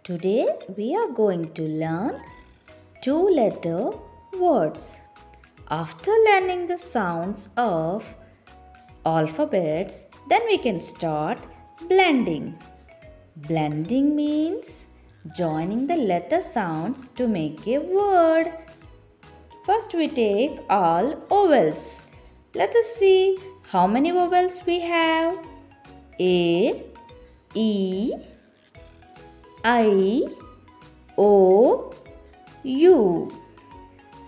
Today we are going to learn two-letter words. After learning the sounds of alphabets, then we can start blending. Blending means joining the letter sounds to make a word. First we take all vowels. Let us see how many vowels we have. A, E, I, O, U.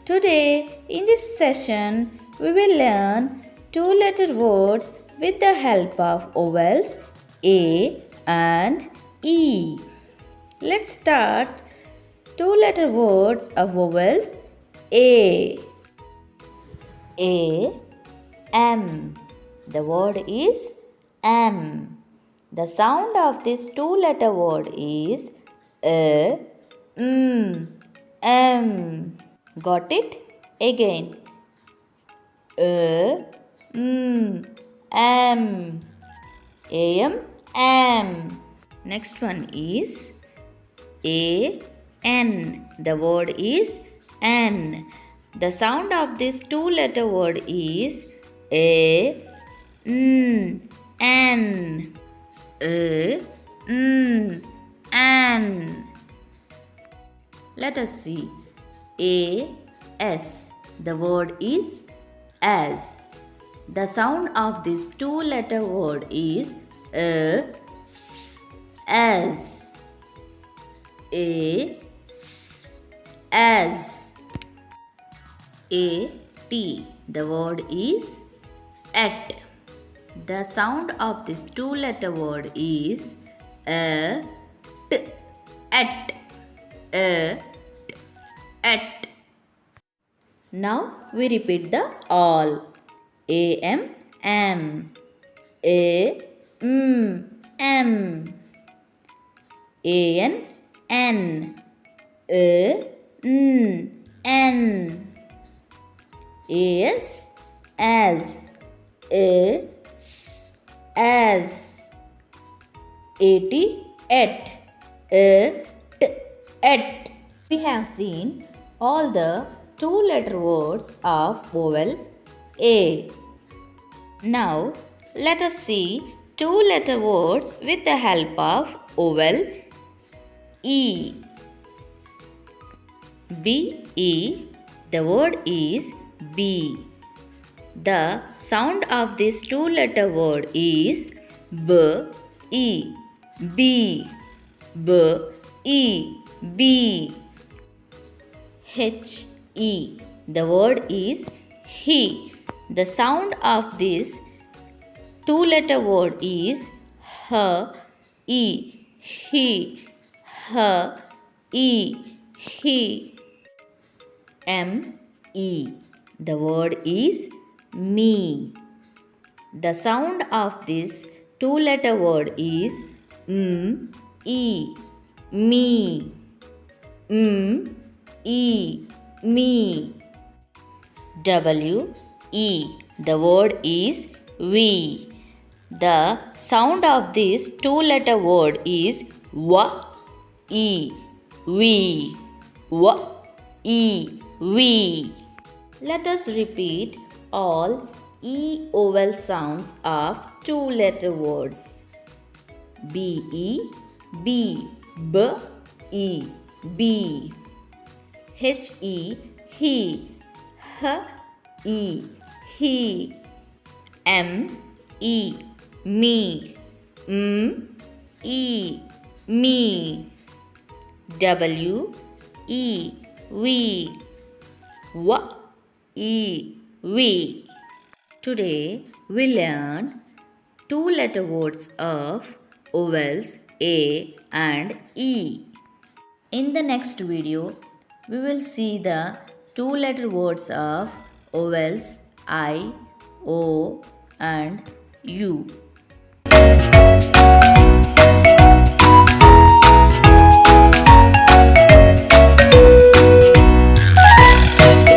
Today in this session we will learn two-letter words with the help of vowels A and E. Let's start two-letter words of vowels A. A, M. The word is M. The sound of this two-letter word is A, M. Got it? Again. A, M. AM, M. Next one is A, N. The word is N. The sound of this two-letter word is A, N. N. A, N. Let us see. A, S. The word is as. The sound of this two-letter word is A, S, as. A, S, as. A, T. The word is at. The sound of this two-letter word is A, T, at. A, T, at. Now we repeat the all. A, M, M. A, M. A, N, N. A, N. A, S, as. A, S, as. A, T, at. A, T, at. We have seen all the two-letter words of vowel A. Now let us see two-letter words with the help of vowel E. B, E. The word is B. The sound of this two-letter word is B, E. B. B, E. B. H, E. The word is he. The sound of this two-letter word is H, E. He. H, E. He. M, E. The word is me. The sound of this two-letter word is E. Me. E. Me. W, E. The word is we. The sound of this two-letter word is W, E. We. W, E. We. Let us repeat all E vowel sounds of two-letter words. B, E. B. B, E. B. H, E. He. H, E. He. M, E. Me. E. Me. W, E. We. W, E. We. Today we learn two-letter words of vowels A and E. In the next video, we will see the two-letter words of vowels I, O and U.